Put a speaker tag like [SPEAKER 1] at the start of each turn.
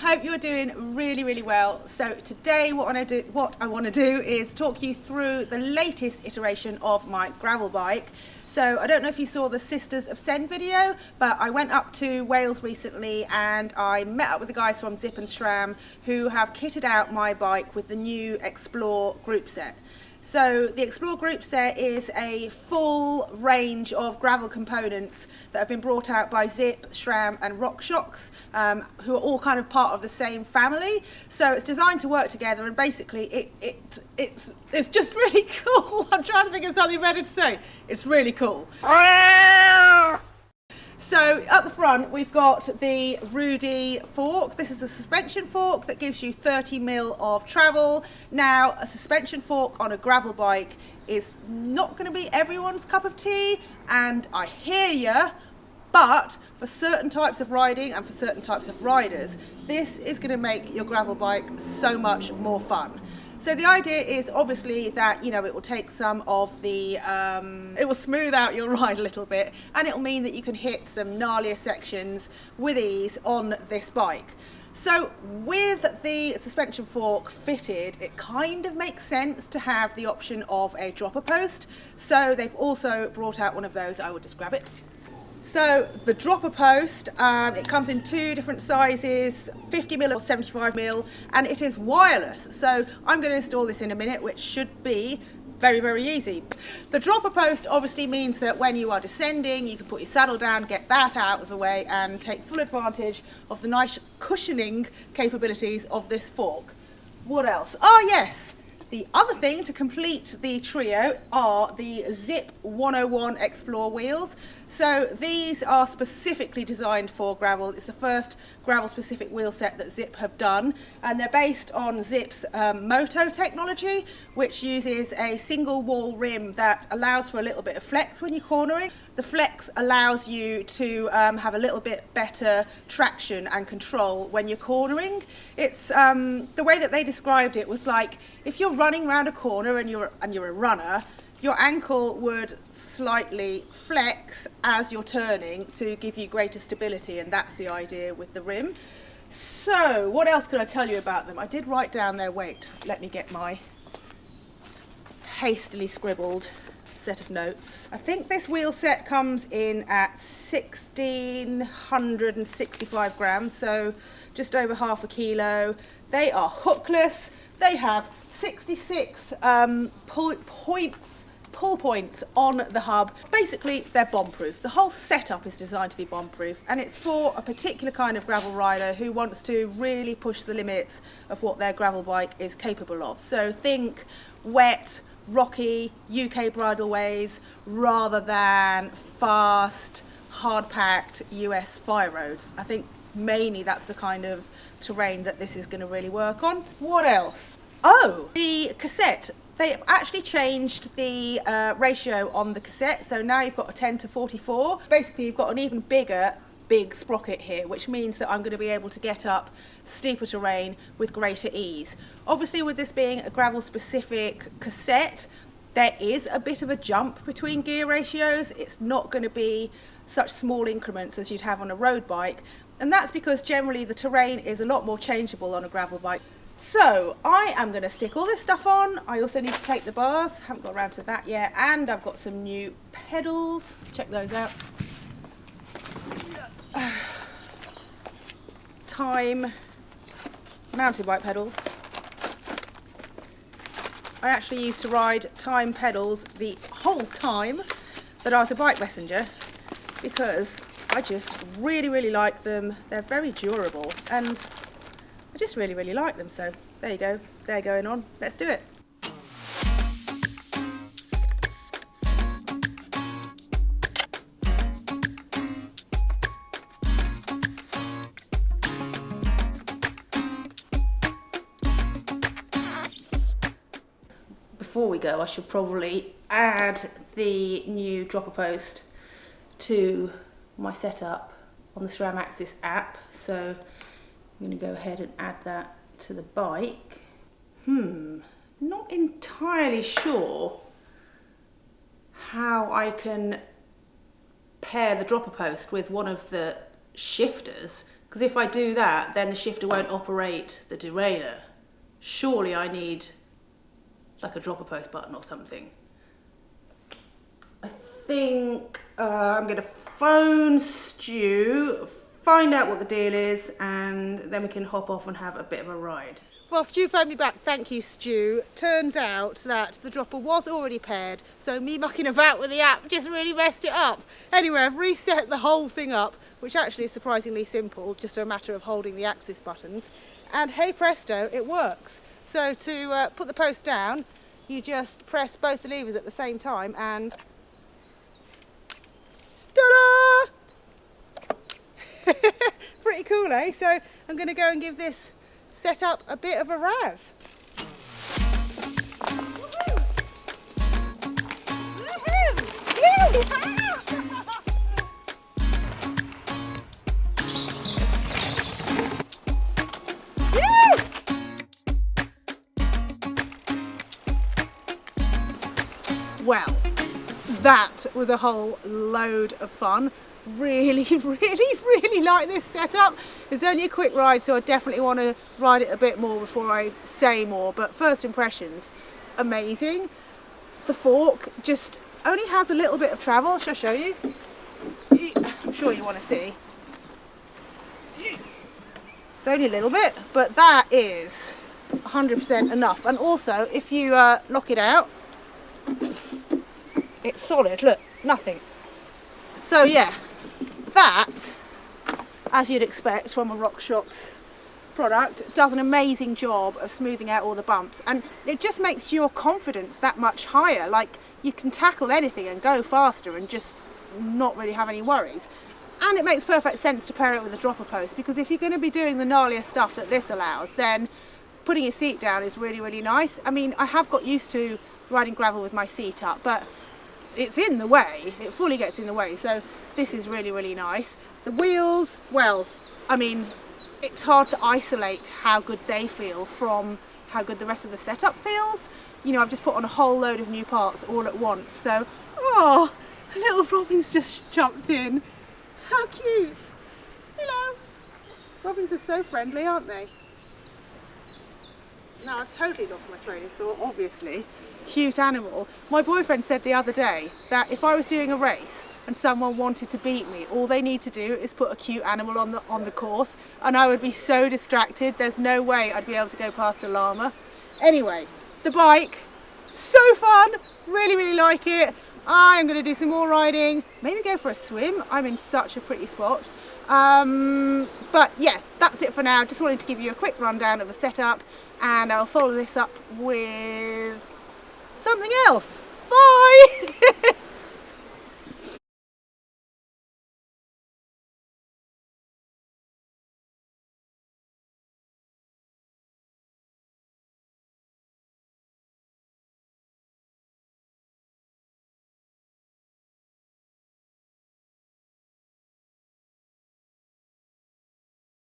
[SPEAKER 1] hope you're doing really well. So today what I want to do is talk you through the latest iteration of my gravel bike. So I don't know if you saw the Sisters of Sen video, but I went up to Wales recently and I met up with the guys from Zipp and Stram who have kitted out my bike with the new Explore group set. So the Explore group set is a full range of gravel components that have been brought out by Zipp, Stram and Rockshox, who are all kind of part of the same family. So it's designed to work together, and basically it's just really cool. I'm trying to think of something better to say. It's really cool. So at the front we've got the Rudy fork. This is a suspension fork that gives you 30mm of travel. Now a suspension fork on a gravel bike is not going to be everyone's cup of tea, and I hear you, but for certain types of riding and for certain types of riders, this is going to make your gravel bike so much more fun. So the idea is obviously that, you know, it will take some of the, it will smooth out your ride a little bit, and it will mean that you can hit some gnarlier sections with ease on this bike. So with the suspension fork fitted, it kind of makes sense to have the option of a dropper post. So they've also brought out one of those. I will just grab it. So the dropper post, it comes in two different sizes, 50mm or 75mm, and it is wireless. So I'm going to install this in a minute, which should be very easy. The dropper post obviously means that when you are descending, you can put your saddle down, get that out of the way, and take full advantage of the nice cushioning capabilities of this fork. What else? Oh yes! The other thing to complete the trio are the Zipp 101 Explore wheels. So these are specifically designed for gravel. It's the first gravel specific wheel set that Zipp have done, and they're based on Zipp's Moto technology, which uses a single wall rim that allows for a little bit of flex when you're cornering. The flex allows you to have a little bit better traction and control when you're cornering. It's the way that they described it was like if you're running around a corner and you're a runner, your ankle would slightly flex as you're turning to give you greater stability, and that's the idea with the rim. So what else can I tell you about them? I did write down their weight. Let me get my hastily scribbled set of notes. I think this wheel set comes in at 1,665 grams, so just over half a kilo. They are hookless. They have 66 pull points on the hub. Basically, they're bomb-proof. The whole setup is designed to be bomb-proof, and it's for a particular kind of gravel rider who wants to really push the limits of what their gravel bike is capable of. So think wet, rocky UK bridleways rather than fast, hard-packed US fire roads. I think mainly that's the kind of terrain that this is going to really work on. What else? Oh, the cassette. They've actually changed the ratio on the cassette, so now you've got a 10:44. Basically, you've got an even big sprocket here, which means that I'm going to be able to get up steeper terrain with greater ease. Obviously, with this being a gravel-specific cassette, there is a bit of a jump between gear ratios. It's not going to be such small increments as you'd have on a road bike, and that's because generally the terrain is a lot more changeable on a gravel bike. So I am going to stick all this stuff on. I also need to take the bars, haven't got around to that yet, and I've got some new pedals. Let's check those out. Time mountain bike pedals. I actually used to ride Time pedals the whole time that I was a bike messenger because I just really like them. They're very durable and I just really like them. So there you go, they're going on. Let's do it. Before we go, I should probably add the new dropper post to my setup on the SRAM Axis app. So I'm going to go ahead and add that to the bike. Not entirely sure how I can pair the dropper post with one of the shifters Because if I do that, then the shifter won't operate the derailleur. Surely I need like a dropper post button or something. I think I'm going to phone Stu, find out what the deal is, and then we can hop off and have a bit of a ride. Well, Stu phoned me back. Thank you, Stu. Turns out that the dropper was already paired, so me mucking about with the app just really messed it up. Anyway, I've reset the whole thing up, which actually is surprisingly simple, just a matter of holding the axis buttons. And hey presto, it works. So to put the post down, you just press both the levers at the same time and ta-da! Pretty cool, eh? So I'm going to go and give this setup a bit of a razz. Well, that was a whole load of fun. Really like this setup. It's only a quick ride, so I definitely want to ride it a bit more before I say more, but first impressions, amazing. The fork just only has a little bit of travel. Shall I show you? I'm sure you want to see. It's only a little bit, but that is 100% enough. And also, if you lock it out, it's solid. Look, nothing. So yeah, that, as you'd expect from a Rockshox product, does an amazing job of smoothing out all the bumps, and it just makes your confidence that much higher. Like, you can tackle anything and go faster and just not really have any worries. And it makes perfect sense to pair it with a dropper post, because if you're going to be doing the gnarlier stuff that this allows, then putting your seat down is really nice. I mean, I have got used to riding gravel with my seat up, but it's in the way, it fully gets in the way, so this is really nice. The wheels, well, I mean, it's hard to isolate how good they feel from how good the rest of the setup feels. You know, I've just put on a whole load of new parts all at once, so, oh, little Robin's just jumped in. How cute. Hello. Robins are so friendly, aren't they? No, I've totally lost my train of thought, obviously. Cute animal. My boyfriend said the other day that if I was doing a race and someone wanted to beat me, all they need to do is put a cute animal on the course, and I would be so distracted, there's no way I'd be able to go past a llama. Anyway, the bike, so fun, really like it. I'm going to do some more riding, maybe go for a swim. I'm in such a pretty spot. But yeah, that's it for now. Just wanted to give you a quick rundown of the setup, and I'll follow this up with something else. Bye!